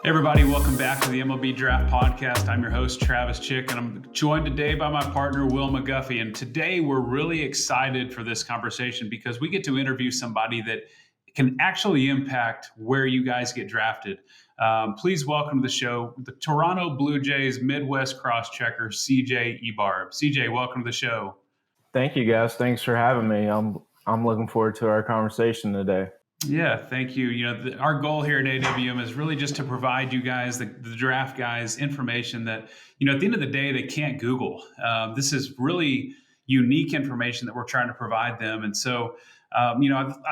Everybody, welcome back to the MLB Draft Podcast. I'm your host, Travis Chick, and I'm joined today by my partner, Will McGuffey. And today we're really excited for this conversation because we get to interview somebody that can actually impact where you guys get drafted. Please welcome to the show the Toronto Blue Jays Midwest Crosschecker, CJ Ebarb. CJ, welcome to the show. Thank you, guys. Thanks for having me. I'm looking forward to our conversation today. Yeah, thank you. Our goal here at AWM is really just to provide you guys, the draft guys, information that, at the end of the day, they can't Google. This is really unique information that we're trying to provide them. And so, I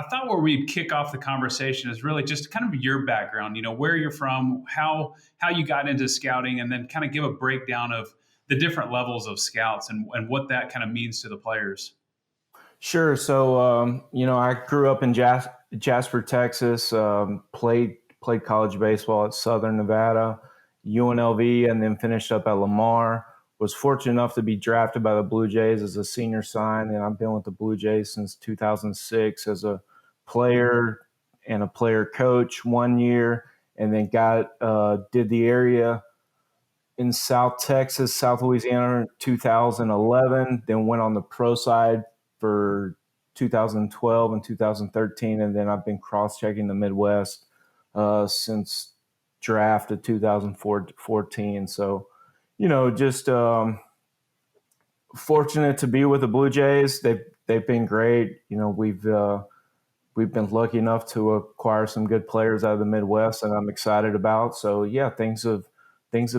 thought where we'd kick off the conversation is really just kind of your background, where you're from, how you got into scouting, and then kind of give a breakdown of the different levels of scouts and what that kind of means to the players. Sure. So, I grew up in Jasper, Texas, played college baseball at Southern Nevada, UNLV, and then finished up at Lamar. Was fortunate enough to be drafted by the Blue Jays as a senior sign, and I've been with the Blue Jays since 2006 as a player and a player coach 1 year, and then did the area in South Texas, South Louisiana in 2011, then went on the pro side for 2012 and 2013, and then I've been cross-checking the Midwest since draft of 2014. So, just fortunate to be with the Blue Jays. They've been great. We've been lucky enough to acquire some good players out of the Midwest, and I'm excited about. So yeah, things have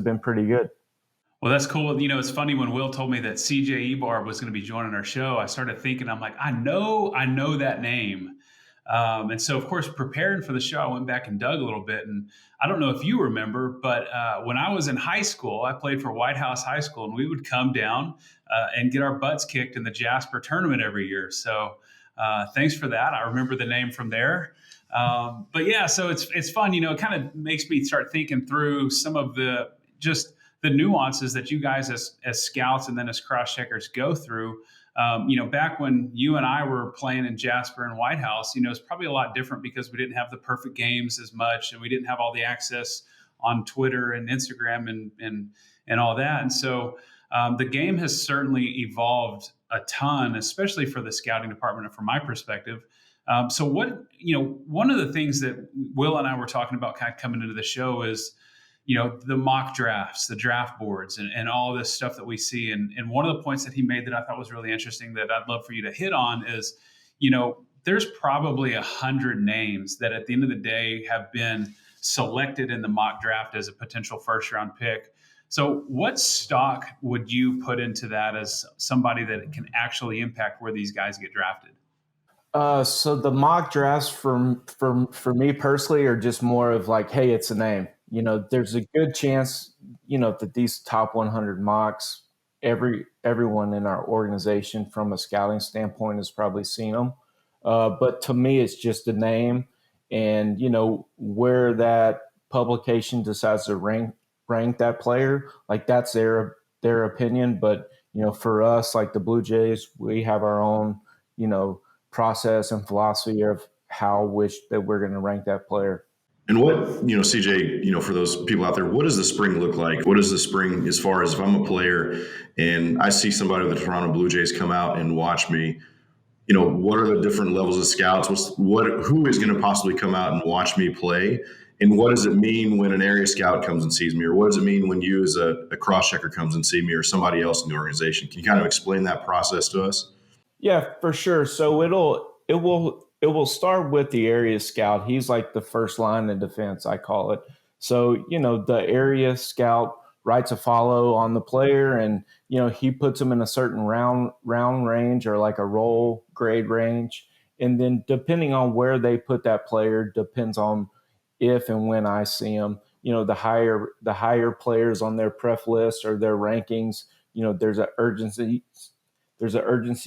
been pretty good. Well, that's cool. It's funny when Will told me that CJ Ebarb was going to be joining our show, I started thinking, I'm like, I know that name. And so, of course, preparing for the show, I went back and dug a little bit. And I don't know if you remember, but when I was in high school, I played for White House High School, and we would come down and get our butts kicked in the Jasper tournament every year. So thanks for that. I remember the name from there. But yeah, so it's fun. It kind of makes me start thinking through some of the nuances that you guys as scouts and then as cross-checkers go through. Back when you and I were playing in Jasper and White House, it's probably a lot different because we didn't have the perfect games as much, and we didn't have all the access on Twitter and Instagram and all that. And so the game has certainly evolved a ton, especially for the scouting department and from my perspective. So one of the things that Will and I were talking about kind of coming into the show is, the mock drafts, the draft boards, and all this stuff that we see. And one of the points that he made that I thought was really interesting that I'd love for you to hit on is, there's probably 100 names that at the end of the day have been selected in the mock draft as a potential first round pick. So what stock would you put into that as somebody that can actually impact where these guys get drafted? So the mock drafts for me personally are just more of like, hey, it's a name. There's a good chance, that these top 100 mocks, everyone in our organization from a scouting standpoint has probably seen them. But to me, it's just a name, and where that publication decides to rank that player, like that's their opinion. But for us, like the Blue Jays, we have our own process and philosophy of that we're going to rank that player. And what, CJ, for those people out there, what does the spring look like? What is the spring as far as if I'm a player and I see somebody with the Toronto Blue Jays come out and watch me, what are the different levels of scouts? Who is going to possibly come out and watch me play? And what does it mean when an area scout comes and sees me? Or what does it mean when you as a cross-checker comes and see me, or somebody else in the organization? Can you kind of explain that process to us? Yeah, for sure. So it will start with the area scout. He's like the first line of defense, I call it. So, the area scout writes a follow on the player, and, he puts them in a certain round range or like a roll grade range. And then depending on where they put that player depends on if and when I see them. The higher players on their pref list or their rankings, there's an urgency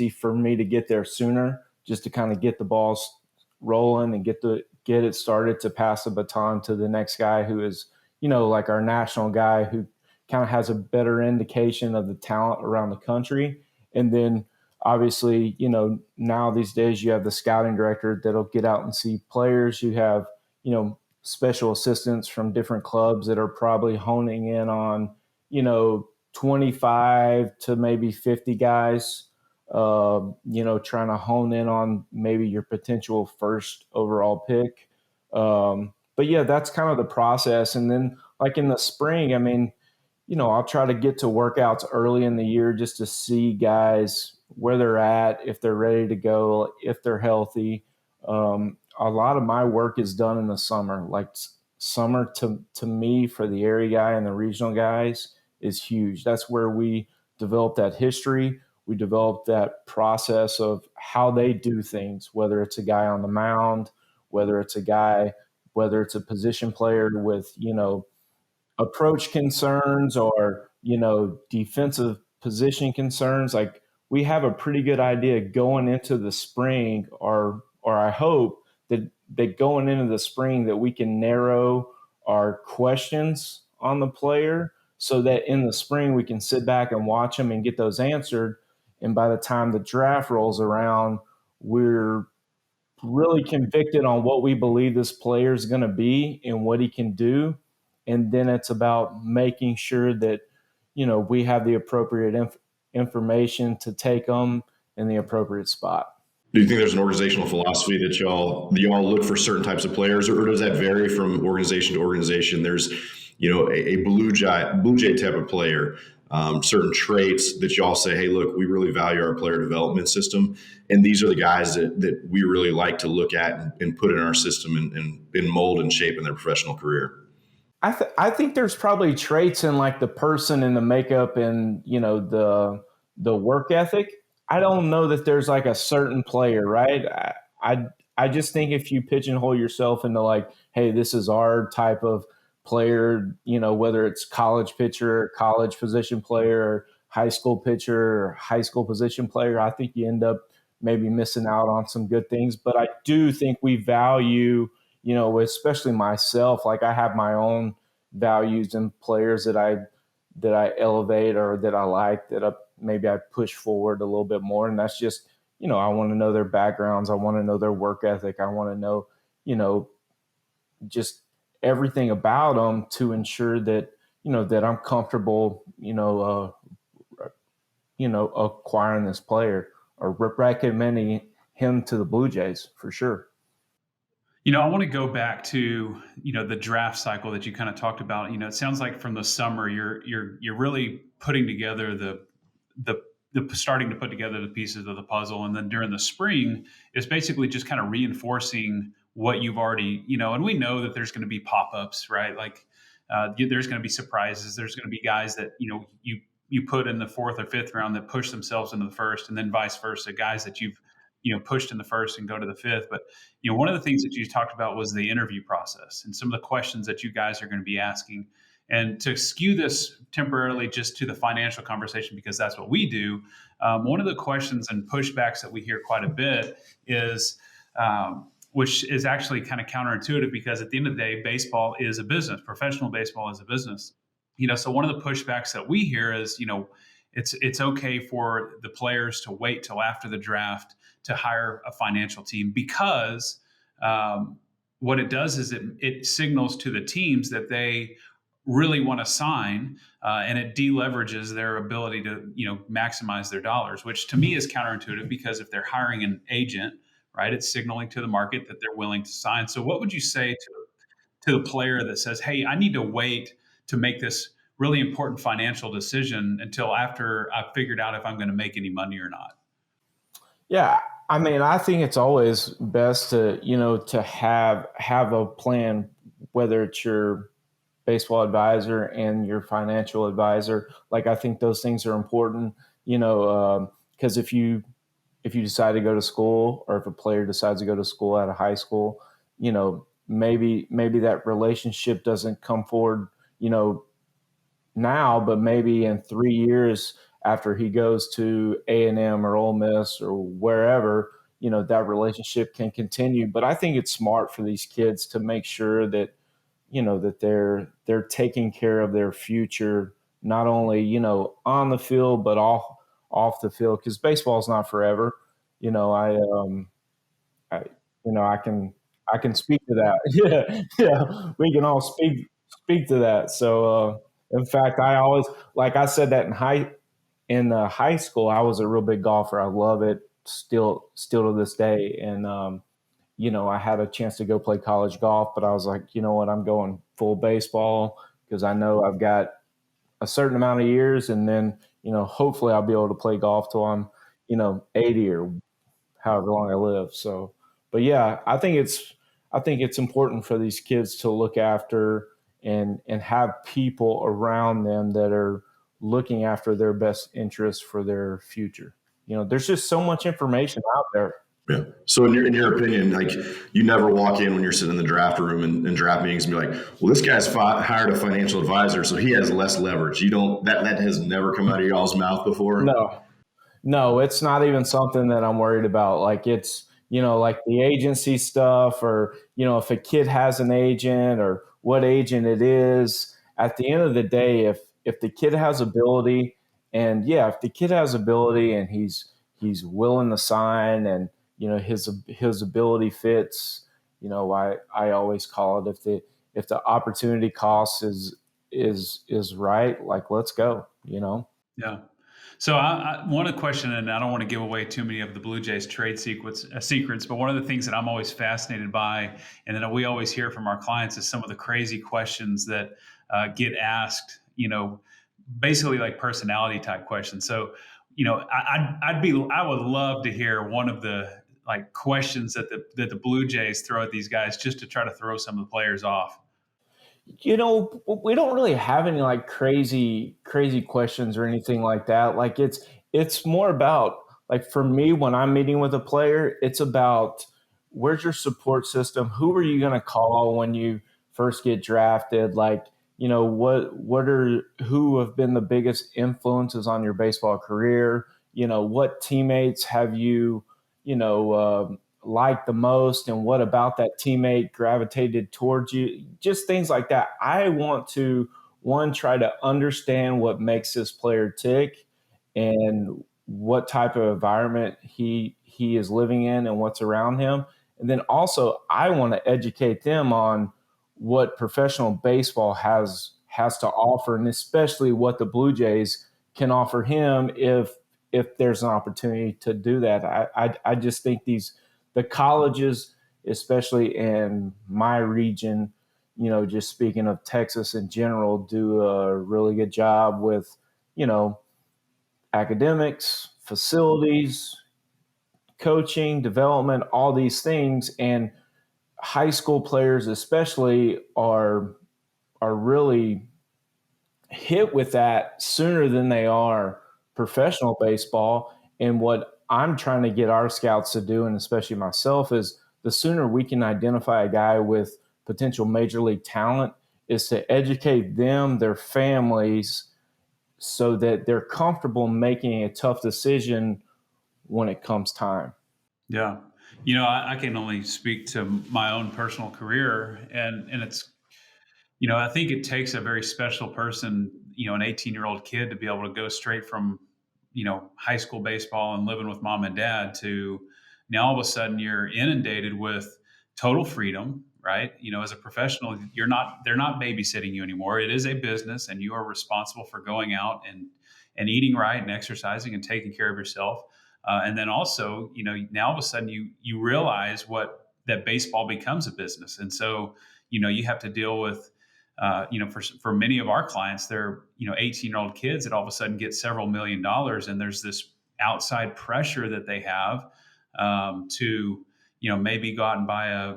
for me to get there sooner, just to kind of get the balls rolling and get it started to pass the baton to the next guy who is, like our national guy who kind of has a better indication of the talent around the country. And then obviously, now these days you have the scouting director that'll get out and see players. You have, special assistants from different clubs that are probably honing in on, 25 to maybe 50 guys, trying to hone in on maybe your potential first overall pick. But yeah, that's kind of the process. And then like in the spring, I mean, I'll try to get to workouts early in the year just to see guys where they're at, if they're ready to go, if they're healthy. A lot of my work is done in the summer. Like summer to me for the area guy and the regional guys is huge. That's where we develop that history. We develop that process of how they do things, whether it's a guy on the mound, whether it's a position player with, approach concerns or, defensive position concerns. Like we have a pretty good idea going into the spring, or I hope that going into the spring that we can narrow our questions on the player so that in the spring we can sit back and watch them and get those answered. And by the time the draft rolls around, we're really convicted on what we believe this player is going to be and what he can do. And then it's about making sure that, we have the appropriate information to take them in the appropriate spot. Do you think there's an organizational philosophy that y'all look for certain types of players, or does that vary from organization to organization? There's, a blue jay type of player, certain traits that y'all say, hey, look, we really value our player development system, and these are the guys that we really like to look at and put in our system and mold and shape in their professional career. I think there's probably traits in like the person and the makeup and, the work ethic. I don't know that there's like a certain player, right? I just think if you pigeonhole yourself into like, hey, this is our type of player, whether it's college pitcher, college position player, or high school pitcher, or high school position player, I think you end up maybe missing out on some good things. But I do think we value, especially myself, like I have my own values and players that I elevate or that I like, that maybe I push forward a little bit more. And that's just, I want to know their backgrounds. I want to know their work ethic. I want to know, just everything about them to ensure that, that I'm comfortable, acquiring this player or recommending him to the Blue Jays for sure. I want to go back to, the draft cycle that you kind of talked about. It sounds like from the summer, you're really putting together the starting to put together the pieces of the puzzle. And then during the spring, it's basically just kind of reinforcing what you've already, and we know that there's going to be pop-ups, right? Like there's going to be surprises. There's going to be guys that, you put in the fourth or fifth round that push themselves into the first, and then vice versa, guys that you've, pushed in the first and go to the fifth. But, one of the things that you talked about was the interview process and some of the questions that you guys are going to be asking. And to skew this temporarily just to the financial conversation, because that's what we do, one of the questions and pushbacks that we hear quite a bit is, which is actually kind of counterintuitive, because at the end of the day, baseball is a business. Professional baseball is a business. So one of the pushbacks that we hear is, it's okay for the players to wait till after the draft to hire a financial team, because what it does is it signals to the teams that they really want to sign, and it deleverages their ability to, maximize their dollars, which to me is counterintuitive, because if they're hiring an agent, right, it's signaling to the market that they're willing to sign. So what would you say to the player that says, hey, I need to wait to make this really important financial decision until after I've figured out if I'm going to make any money or not? Yeah. I mean, I think it's always best to, to have a plan, whether it's your baseball advisor and your financial advisor. Like, I think those things are important, because if you decide to go to school, or if a player decides to go to school out of high school, maybe that relationship doesn't come forward, now, but maybe in 3 years after he goes to A&M or Ole Miss or wherever, that relationship can continue. But I think it's smart for these kids to make sure that, that they're taking care of their future, not only, on the field, but off the field, because baseball is not forever. I can I can speak to that. Yeah, we can all speak to that. So, in fact, I always, like I said that in high school, I was a real big golfer. I love it still to this day. And I had a chance to go play college golf, but I was like, you know what, I'm going full baseball because I know I've got a certain amount of years, and then hopefully I'll be able to play golf till I'm 80 or however long I live. So, but yeah, I think it's important for these kids to look after and have people around them that are looking after their best interests for their future. There's just so much information out there. Yeah. So in your opinion, like, you never walk in when you're sitting in the draft room and draft meetings and be like, well, this guy's hired a financial advisor, so he has less leverage. You don't, that has never come out of y'all's mouth before. No, it's not even something that I'm worried about. Like, it's, like the agency stuff, or, if a kid has an agent or what agent it is. At the end of the day, if the kid has ability, and yeah, if the kid has ability and he's willing to sign, and his ability fits, I always call it, if the opportunity cost is right, like, let's go. Yeah. So I want to question, and I don't want to give away too many of the Blue Jays trade secrets, but one of the things that I'm always fascinated by, and that we always hear from our clients, is some of the crazy questions that get asked, basically like personality type questions. So, I would love to hear one of the like questions that the Blue Jays throw at these guys just to try to throw some of the players off. We don't really have any like crazy questions or anything like that. Like, it's more about, like, for me, when I'm meeting with a player, it's about, where's your support system? Who are you going to call when you first get drafted? Like, who have been the biggest influences on your baseball career? What teammates have you, liked the most, and what about that teammate gravitated towards you? Just things like that. I want to, one, try to understand what makes this player tick, and what type of environment he is living in and what's around him. And then also, I want to educate them on what professional baseball has to offer, and especially what the Blue Jays can offer him if there's an opportunity to do that. I just think the colleges, especially in my region, just speaking of Texas in general, do a really good job with, academics, facilities, coaching, development, all these things. And high school players especially are really hit with that sooner than they are professional baseball. And what I'm trying to get our scouts to do, and especially myself, is the sooner we can identify a guy with potential major league talent, is to educate them, their families, so that they're comfortable making a tough decision when it comes time. Yeah. I can only speak to my own personal career, and it's, I think it takes a very special person, an 18-year-old kid, to be able to go straight from, high school baseball and living with mom and dad to now all of a sudden you're inundated with total freedom, right? As a professional, they're not babysitting you anymore. It is a business, and you are responsible for going out and eating right and exercising and taking care of yourself. And then also, now all of a sudden you realize that baseball becomes a business. And so, you have to deal with, for many of our clients, they're, 18-year-old kids that all of a sudden get several $1 million. And there's this outside pressure that they have to, maybe go out and buy a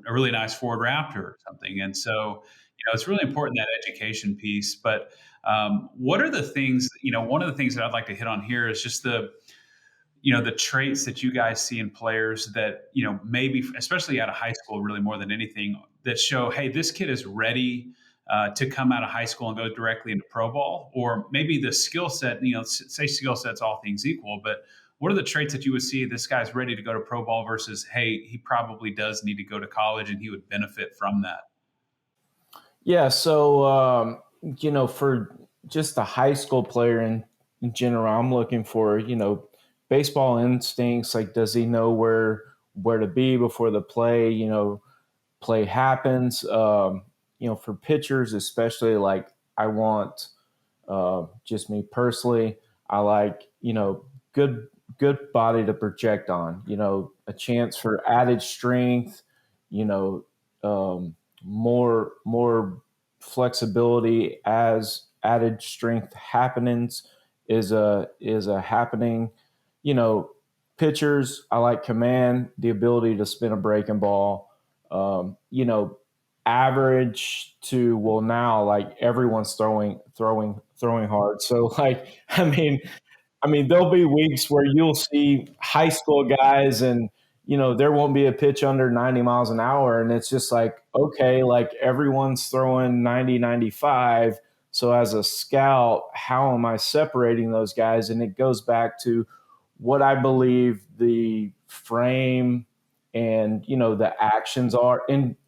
really nice Ford Raptor or something. And so, it's really important, that education piece. But what are the things, one of the things that I'd like to hit on here is just the traits that you guys see in players that, maybe, especially out of high school, really more than anything, that show, hey, this kid is ready to come out of high school and go directly into pro ball. Or maybe the skill set, say skill set's all things equal, but what are the traits that you would see this guy's ready to go to pro ball versus, hey, he probably does need to go to college and he would benefit from that? Yeah. So, for just the high school player in general, I'm looking for, baseball instincts. Like, does he know where to be before the play? play happens. For pitchers, especially, like I want, just me personally, I like, good body to project on, a chance for added strength, you know, more flexibility as added strength happenings is a happening. You know, pitchers, I like command, the ability to spin a breaking ball. Um, you know, Average to, well, now like everyone's throwing hard. So like, I mean, there'll be weeks where you'll see high school guys and, there won't be a pitch under 90 miles an hour. And it's just like, okay, like everyone's throwing 90, 95. So as a scout, how am I separating those guys? And it goes back to what I believe the frame and, the actions are.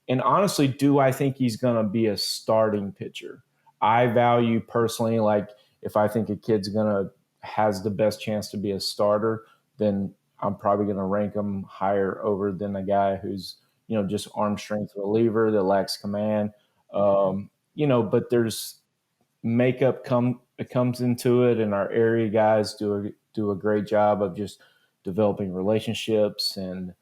And honestly, do I think he's going to be a starting pitcher? I value personally, like if I think a kid's going to has the best chance to be a starter, then I'm probably going to rank him higher over than a guy who's, just arm strength reliever that lacks command. But there's makeup comes into it, and our area guys do a great job of just developing relationships and,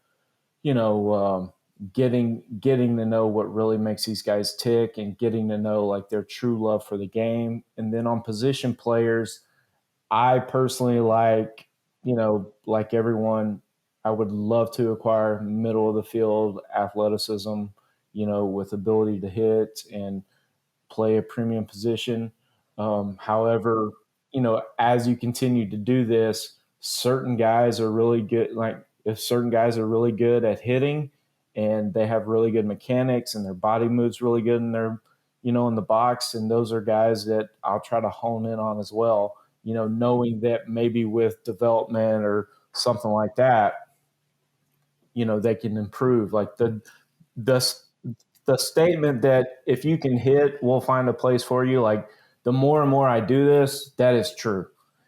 getting to know what really makes these guys tick and getting to know like their true love for the game. And then on position players, I personally like everyone, I would love to acquire middle of the field athleticism, with ability to hit and play a premium position. However, as you continue to do this, certain guys are really good. Like if certain guys are really good at hitting and they have really good mechanics and their body moves really good in their, in the box, and those are guys that I'll try to hone in on as well. Knowing that maybe with development or something like that, they can improve. Like the the statement that if you can hit, we'll find a place for you. Like the more and more I do this, that is true.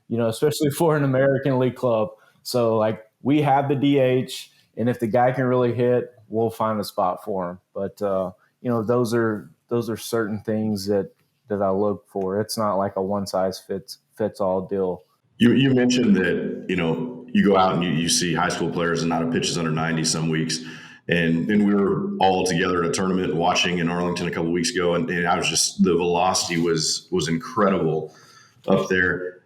Especially for an American League club. So like we have the DH, and if the guy can really hit, we'll find a spot for him. But those are certain things that I look for. It's not like a one size fits all deal. You mentioned that, you go out and you see high school players and not a pitch is under 90 some weeks. And we were all together at a tournament watching in Arlington a couple of weeks ago. And I was just, the velocity was incredible up there.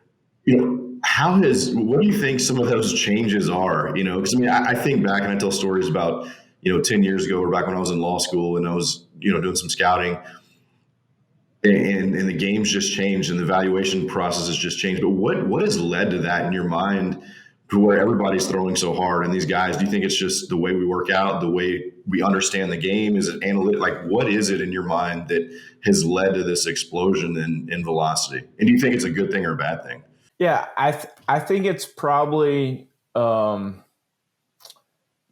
What do you think some of those changes are? Because I think back and I tell stories about, 10 years ago or back when I was in law school and I was, doing some scouting. And the game's just changed and the evaluation process has just changed. But what has led to that in your mind to where everybody's throwing so hard? And these guys, do you think it's just the way we work out, the way we understand the game? Is it analytic? Like, what is it in your mind that has led to this explosion in velocity? And do you think it's a good thing or a bad thing? Yeah, I think it's probably,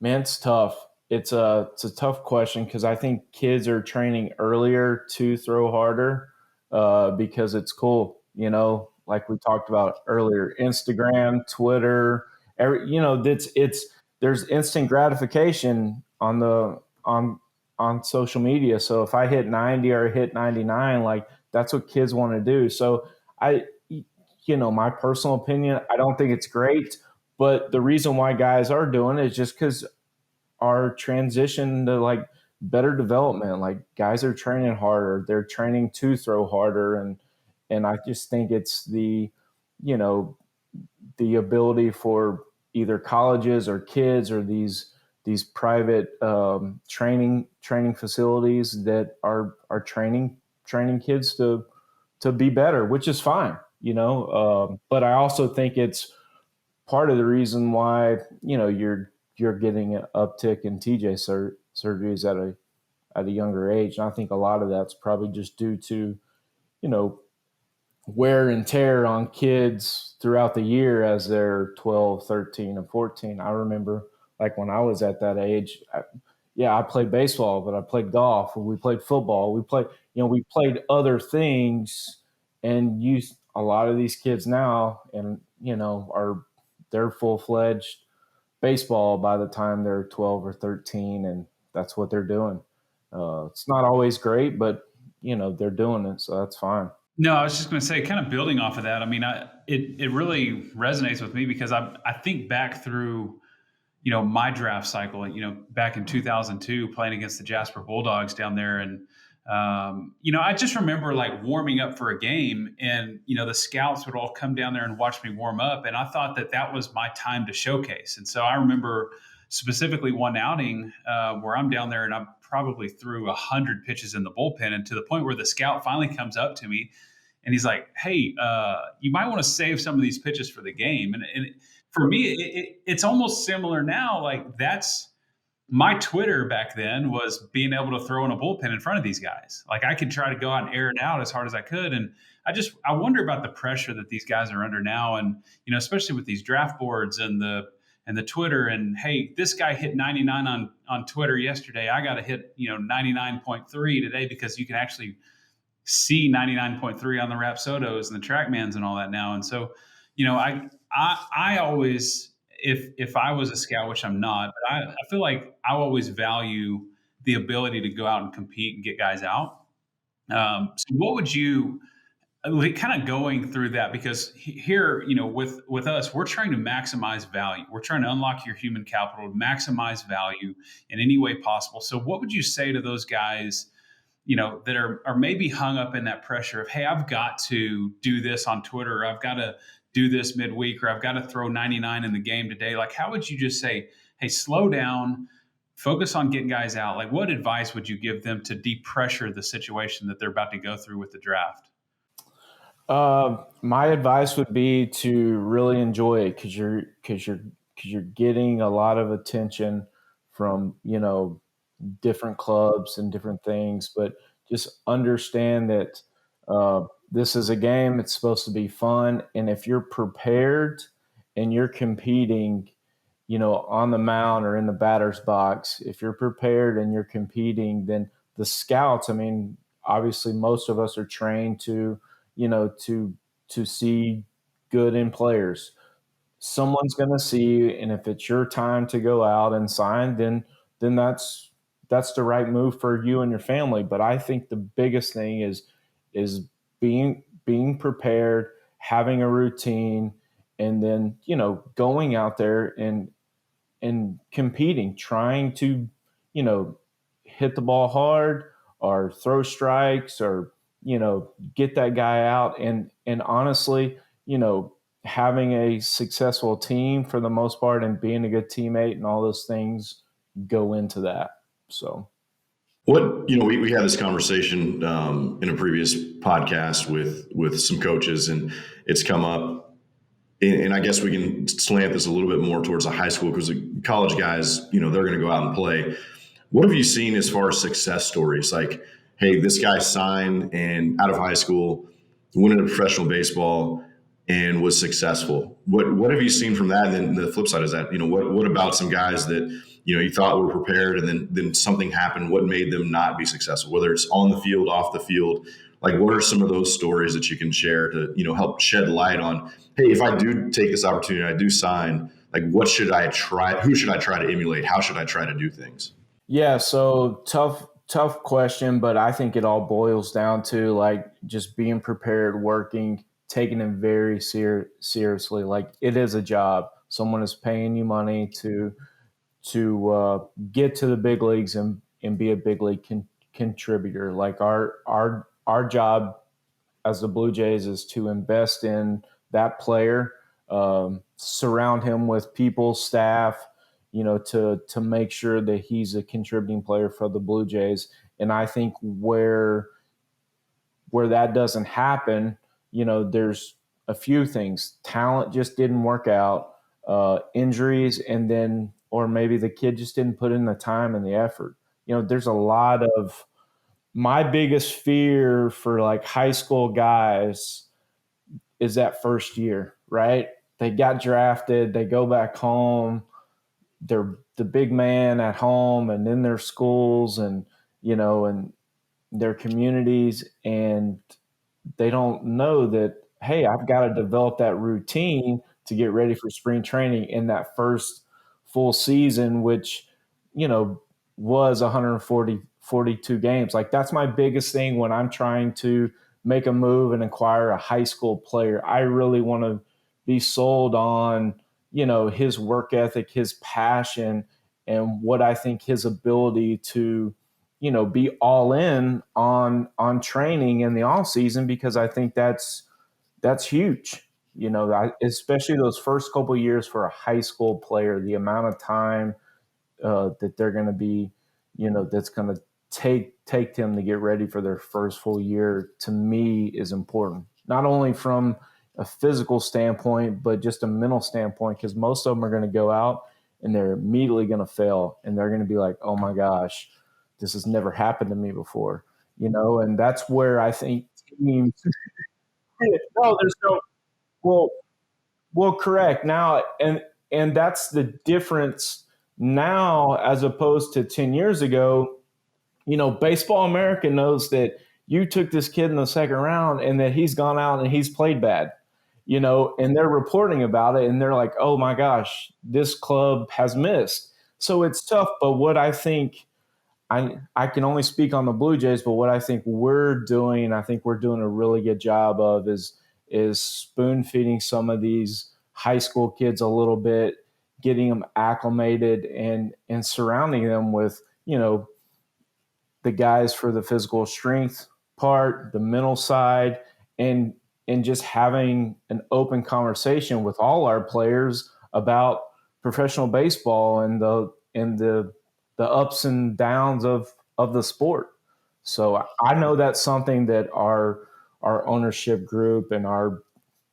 it's tough. It's a tough question because I think kids are training earlier to throw harder because it's cool. Like we talked about earlier, Instagram, Twitter, there's instant gratification on social media. So if I hit 90 or hit 99, like that's what kids want to do. So my personal opinion, I don't think it's great, but the reason why guys are doing it is just because our transition to like better development, like guys are training harder, they're training to throw harder. And I just think it's the ability for either colleges or kids or these private training facilities that are training kids to be better, which is fine, but I also think it's part of the reason why, you're getting an uptick in TJ surgeries at a younger age. And I think a lot of that's probably just due to, wear and tear on kids throughout the year as they're 12, 13, and 14. I remember like when I was at that age, I played baseball, but I played golf. We played football. We played other things, and a lot of these kids now, and they're full-fledged baseball by the time they're 12 or 13, and that's what they're doing. It's not always great, but they're doing it, so that's fine. No, I was just going to say, kind of building off of that. I mean, it really resonates with me because I think back through, my draft cycle, back in 2002, playing against the Jasper Bulldogs down there, and I just remember like warming up for a game, and the scouts would all come down there and watch me warm up, and I thought that was my time to showcase. And so I remember specifically one outing where I'm down there and I probably threw 100 pitches in the bullpen, and to the point where the scout finally comes up to me and he's like, "Hey, you might want to save some of these pitches for the game." And for me, it's almost similar now. Like that's my Twitter back then was being able to throw in a bullpen in front of these guys. Like I could try to go out and air it out as hard as I could. And I wonder about the pressure that these guys are under now. And, especially with these draft boards and the Twitter, and hey, this guy hit 99 on Twitter yesterday. I got to hit, 99.3 today, because you can actually see 99.3 on the Rapsodos and the Trackmans and all that now. And so, I always, if I was a scout, which I'm not, but I feel like I always value the ability to go out and compete and get guys out. So what would you kind of going through that? Because here, with us, we're trying to maximize value. We're trying to unlock your human capital, maximize value in any way possible. So what would you say to those guys, that are maybe hung up in that pressure of, hey, I've got to do this on Twitter, or I've got to do this midweek, or I've got to throw 99 in the game today? Like, how would you just say, hey, slow down, focus on getting guys out? Like, what advice would you give them to depressure the situation that they're about to go through with the draft? My advice would be to really enjoy it, because you're getting a lot of attention from, different clubs and different things, but just understand that this is a game. It's supposed to be fun. And if you're prepared and you're competing, on the mound or in the batter's box, if you're prepared and you're competing, then the scouts, I mean, obviously most of us are trained to see good in players. Someone's going to see you. And if it's your time to go out and sign, then that's the right move for you and your family. But I think the biggest thing is being prepared, having a routine, and then, going out there and competing, trying to, hit the ball hard or throw strikes, or, get that guy out. And honestly, having a successful team for the most part, and being a good teammate and all those things go into that. So we had this conversation in a previous podcast with some coaches, and it's come up, and I guess we can slant this a little bit more towards the high school, because the college guys, they're going to go out and play. What have you seen as far as success stories? Like, hey, this guy signed and out of high school, went into professional baseball and was successful. What have you seen from that? And then the flip side is that, what about some guys that, you thought were prepared, and then something happened? What made them not be successful, whether it's on the field, off the field? Like, what are some of those stories that you can share to, help shed light on, hey, if I do take this opportunity, I do sign, like, what should I try? Who should I try to emulate? How should I try to do things? Yeah. So tough question, but I think it all boils down to like just being prepared, working, taking it very seriously. Like, it is a job. Someone is paying you money to get to the big leagues and be a big league contributor. Like our job as the Blue Jays is to invest in that player, surround him with people, staff, to make sure that he's a contributing player for the Blue Jays. And I think where that doesn't happen, there's a few things. Talent just didn't work out, injuries, and then, or maybe the kid just didn't put in the time and the effort. There's a lot of, my biggest fear for like high school guys is that first year, right? They got drafted, they go back home, they're the big man at home and in their schools and, and their communities, and they don't know that, hey, I've got to develop that routine to get ready for spring training in that first full season, which, was 144 142 games. Like that's my biggest thing when I'm trying to make a move and acquire a high school player. I really want to be sold on, his work ethic, his passion, and what I think his ability to, be all in on training in the off season, because I think that's huge. Especially those first couple of years for a high school player, the amount of time that they're going to be, that's going to take them to get ready for their first full year, to me is important. Not only from a physical standpoint, but just a mental standpoint, because most of them are going to go out and they're immediately going to fail, and they're going to be like, oh my gosh, this has never happened to me before, and that's where I think teams. No, there's no. Well, correct. Now, and that's the difference now as opposed to 10 years ago. Baseball America knows that you took this kid in the second round and that he's gone out and he's played bad, and they're reporting about it, and they're like, oh my gosh, this club has missed. So it's tough. But what I think, I can only speak on the Blue Jays, but what I think we're doing a really good job of is spoon feeding some of these high school kids a little bit, getting them acclimated and surrounding them with, the guys for the physical strength part, the mental side, and just having an open conversation with all our players about professional baseball and the ups and downs of the sport. So I know that's something that our ownership group and our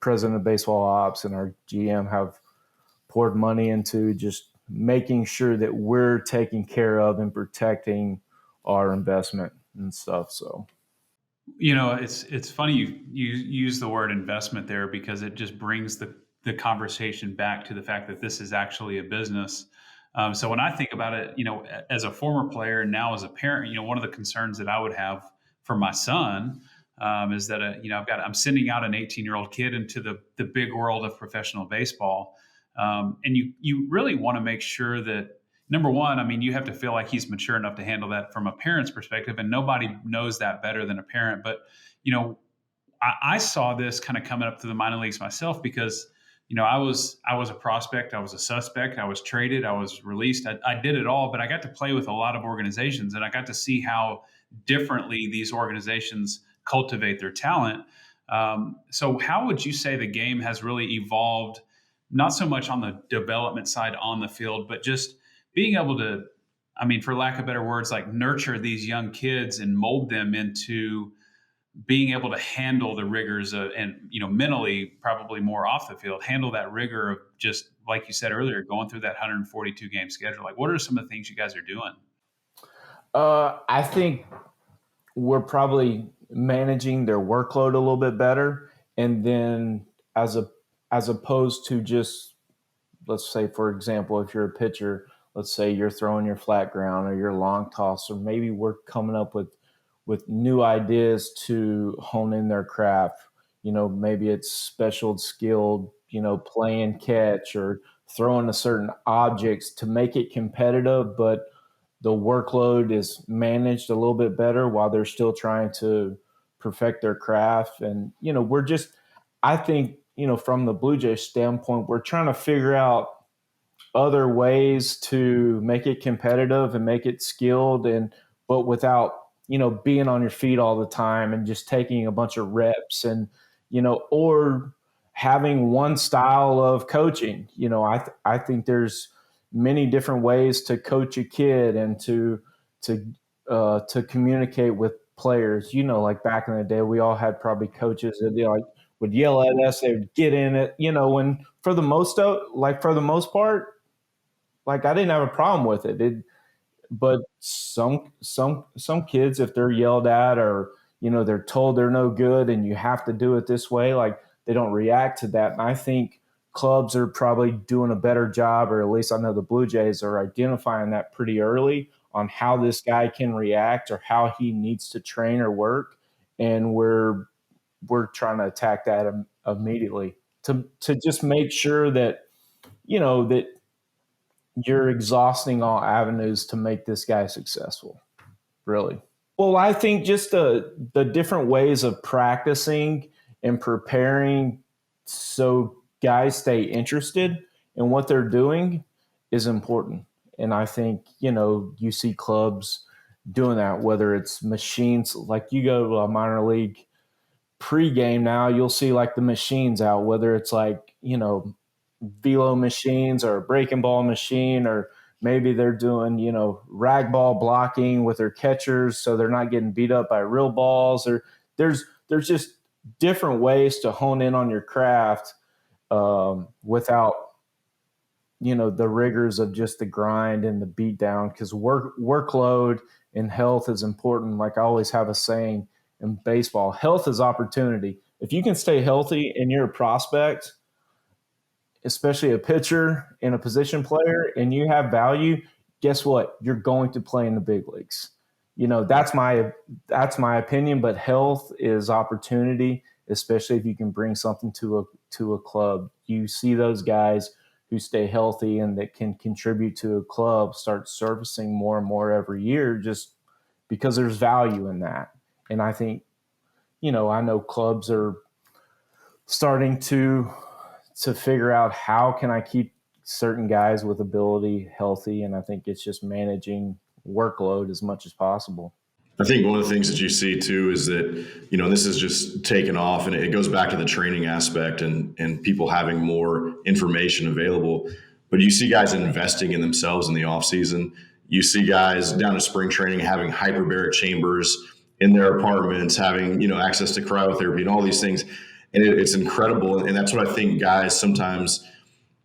president of baseball ops and our GM have poured money into, just making sure that we're taking care of and protecting our investment and stuff. So, it's funny you use the word investment there, because it just brings the conversation back to the fact that this is actually a business. So when I think about it, as a former player and now as a parent, one of the concerns that I would have for my son is that I'm sending out an 18-year-old kid into the big world of professional baseball, and you really want to make sure that, number one, you have to feel like he's mature enough to handle that from a parent's perspective, and nobody knows that better than a parent. But I saw this kind of coming up to the minor leagues myself, because I was a prospect, I was a suspect, I was traded, I was released. I did it all, but I got to play with a lot of organizations, and I got to see how differently these organizations cultivate their talent. So how would you say the game has really evolved, not so much on the development side on the field, but just being able to, for lack of better words, like nurture these young kids and mold them into being able to handle the rigors and mentally, probably more off the field, handle that rigor of, just like you said earlier, going through that 142 game schedule. Like, what are some of the things you guys are doing? I think we're probably managing their workload a little bit better. And then as opposed to just, let's say, for example, if you're a pitcher, let's say you're throwing your flat ground or your long toss, or maybe we're coming up with new ideas to hone in their craft. Maybe it's special skilled, playing catch or throwing a certain objects to make it competitive, but the workload is managed a little bit better while they're still trying to perfect their craft. And, I think, from the Blue Jays standpoint, we're trying to figure out other ways to make it competitive and make it skilled, but without, being on your feet all the time and just taking a bunch of reps and, or having one style of coaching. I think there's many different ways to coach a kid and to communicate with players. Like back in the day, we all had probably coaches that would yell at us. They would get in it, and for the most part, like I didn't have a problem with it. But some kids, if they're yelled at or, they're told they're no good and you have to do it this way, like they don't react to that. And I think clubs are probably doing a better job, or at least I know the Blue Jays are identifying that pretty early on how this guy can react or how he needs to train or work. And we're trying to attack that immediately to just make sure that, that you're exhausting all avenues to make this guy successful. really. Well, I think just the different ways of practicing and preparing so guys stay interested in what they're doing is important. And I think, you see clubs doing that, whether it's machines, like you go to a minor league pregame now, you'll see like the machines out, whether it's like, velo machines or a breaking ball machine, or maybe they're doing, rag ball blocking with their catchers so they're not getting beat up by real balls. Or there's just different ways to hone in on your craft without, the rigors of just the grind and the beat down, because workload and health is important. Like I always have a saying in baseball, health is opportunity. If you can stay healthy and you're a prospect, especially a pitcher and a position player, and you have value, guess what? You're going to play in the big leagues. That's my opinion, but health is opportunity, especially if you can bring something to a club. You see those guys who stay healthy and that can contribute to a club start surfacing more and more every year, just because there's value in that. And I think, I know clubs are starting to figure out how can I keep certain guys with ability healthy. And I think it's just managing workload as much as possible. I think one of the things that you see too is that, this is just taken off, and it goes back to the training aspect and people having more information available. But you see guys investing in themselves in the off season. You see guys down to spring training having hyperbaric chambers in their apartments, having, access to cryotherapy and all these things. And it's incredible. And that's what I think guys sometimes,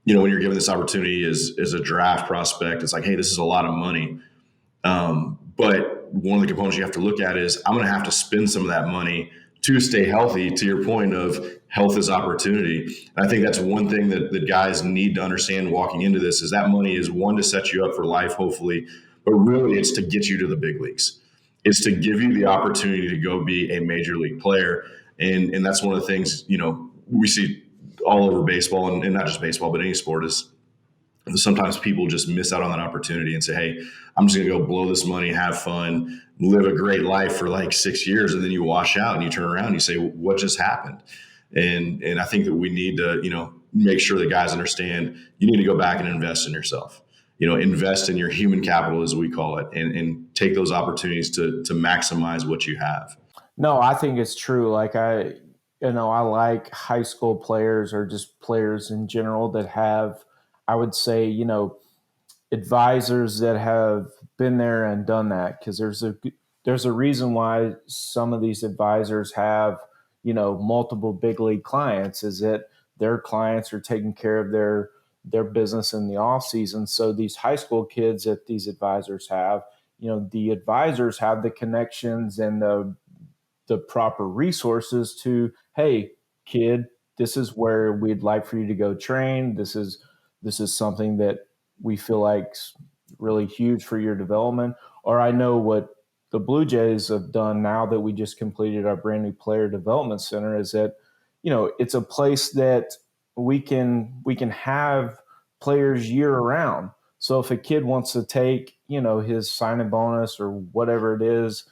when you're given this opportunity as a draft prospect, it's like, hey, this is a lot of money. But one of the components you have to look at is I'm going to have to spend some of that money to stay healthy, to your point of health is opportunity. And I think that's one thing that guys need to understand walking into this is that money is one to set you up for life, hopefully, but really it's to get you to the big leagues. It's to give you the opportunity to go be a major league player. And that's one of the things, we see all over baseball and not just baseball, but any sport is sometimes people just miss out on that opportunity and say, hey, I'm just going to go blow this money, have fun, live a great life for like 6 years. And then you wash out and you turn around and you say, what just happened? And I think that we need to, make sure that guys understand you need to go back and invest in yourself, invest in your human capital, as we call it, and take those opportunities to maximize what you have. No, I think it's true. Like I like high school players or just players in general that have, I would say, advisors that have been there and done that, because there's a reason why some of these advisors have, multiple big league clients, is that their clients are taking care of their business in the off season. So these high school kids that these advisors have, the advisors have the connections and the proper resources to, hey, kid, this is where we'd like for you to go train. This is something that we feel like's really huge for your development. Or I know what the Blue Jays have done now that we just completed our brand new player development center is that, it's a place that we can have players year round. So if a kid wants to take, his signing bonus or whatever it is,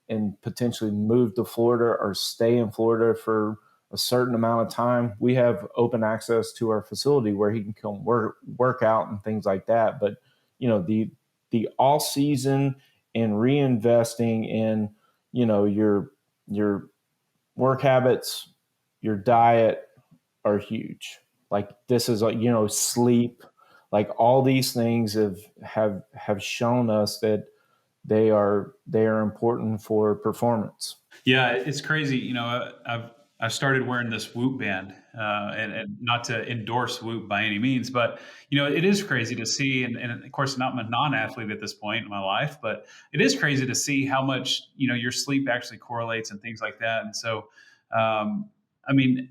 and potentially move to Florida or stay in Florida for a certain amount of time, we have open access to our facility where he can come work out and things like that. But, the all season and reinvesting in, your work habits, your diet are huge. Like this is like, sleep, like all these things have shown us that they are important for performance. Yeah, it's crazy. I've started wearing this Whoop band, and not to endorse Whoop by any means, but it is crazy to see, and of course, I'm a non-athlete at this point in my life, but it is crazy to see how much your sleep actually correlates and things like that. And so, I mean,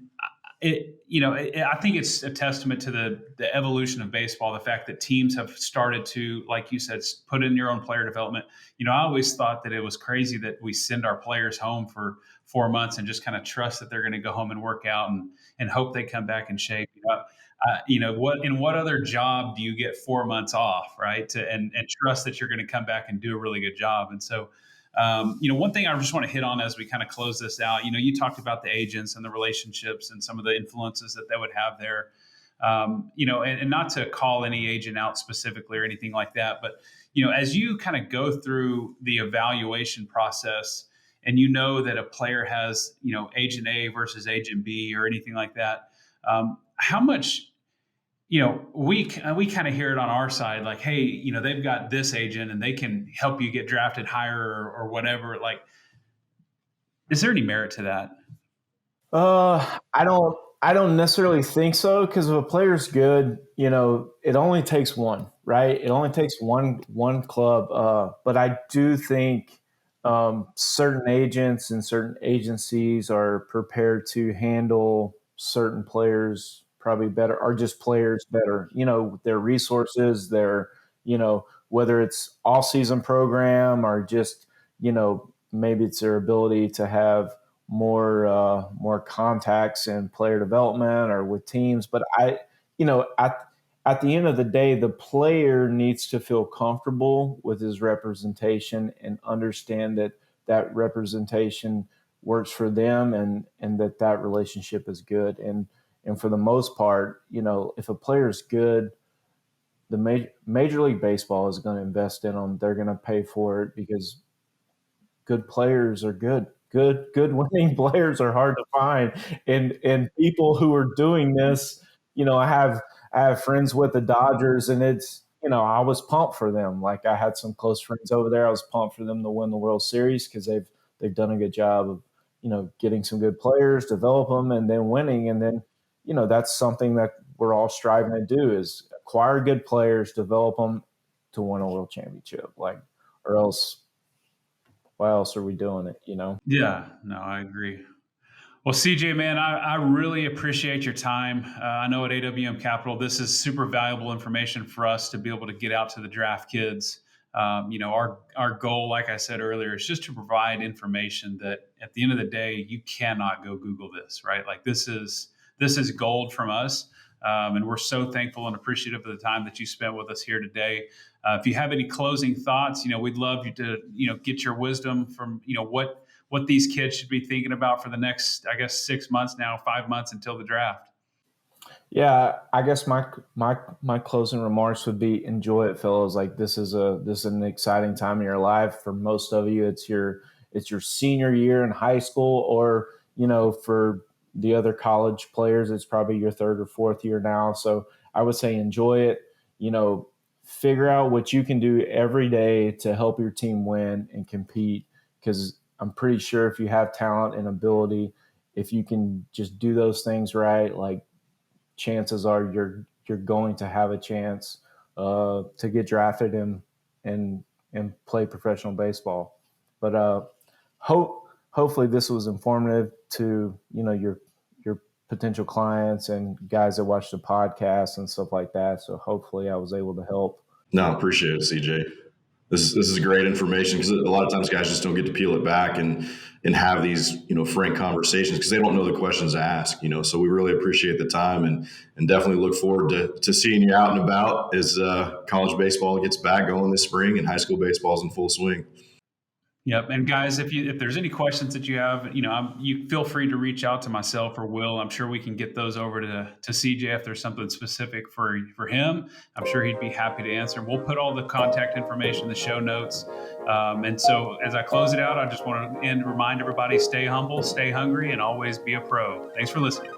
I think it's a testament to the evolution of baseball, the fact that teams have started to, like you said, put in your own player development. I always thought that it was crazy that we send our players home for 4 months and just kind of trust that they're going to go home and work out and hope they come back in shape. what other job do you get 4 months off, right? And trust that you're going to come back and do a really good job. And so, one thing I just want to hit on as we kind of close this out, you talked about the agents and the relationships and some of the influences that they would have there. And not to call any agent out specifically or anything like that, but as you kind of go through the evaluation process, and that a player has agent A versus agent B or anything like that, how much we kind of hear it on our side, like, hey, they've got this agent and they can help you get drafted higher or whatever. Like, is there any merit to that? I don't necessarily think so, because if a player's good, it only takes one, right? It only takes one club. But I do think certain agents and certain agencies are prepared to handle certain players probably better, or just players better, their resources, whether it's all-season program or just, maybe it's their ability to have more contacts in player development or with teams. But at the end of the day, the player needs to feel comfortable with his representation and understand that representation works for them, and that relationship is good. And for the most part, if a player is good, the Major League Baseball is going to invest in them. They're going to pay for it, because good players are good. Good winning players are hard to find. And people who are doing this, I have friends with the Dodgers, and it's, I was pumped for them. Like, I had some close friends over there. I was pumped for them to win the World Series, because they've done a good job of, getting some good players, develop them, and then winning. And then, that's something that we're all striving to do, is acquire good players, develop them to win a world championship. Or else, why else are we doing it, Yeah, no, I agree. Well, CJ, man, I really appreciate your time. I know at AWM Capital, this is super valuable information for us to be able to get out to the draft kids. Our goal, like I said earlier, is just to provide information that at the end of the day, you cannot go Google this, right? Like, this is gold from us. And we're so thankful and appreciative of the time that you spent with us here today. If you have any closing thoughts, we'd love you to, get your wisdom from, what these kids should be thinking about for the next, 6 months now, 5 months until the draft. Yeah, I guess my closing remarks would be, enjoy it, fellas. Like, this is an exciting time in your life. For most of you, it's your senior year in high school, or, for the other college players, it's probably your third or fourth year now. So I would say enjoy it. Figure out what you can do every day to help your team win and compete, because I'm pretty sure if you have talent and ability, if you can just do those things right, like, chances are you're going to have a chance to get drafted and play professional baseball. But hopefully this was informative to your potential clients and guys that watch the podcast and stuff like that. So hopefully I was able to help. No, I appreciate it, CJ. This is great information, because a lot of times guys just don't get to peel it back and have these, frank conversations, because they don't know the questions to ask, so we really appreciate the time and definitely look forward to seeing you out and about as college baseball gets back going this spring and high school baseball is in full swing. Yep. And guys, if there's any questions that you have, you feel free to reach out to myself or Will. I'm sure we can get those over to CJ if there's something specific for him. I'm sure he'd be happy to answer. We'll put all the contact information in the show notes. And so as I close it out, I just want to remind everybody, stay humble, stay hungry, and always be a pro. Thanks for listening.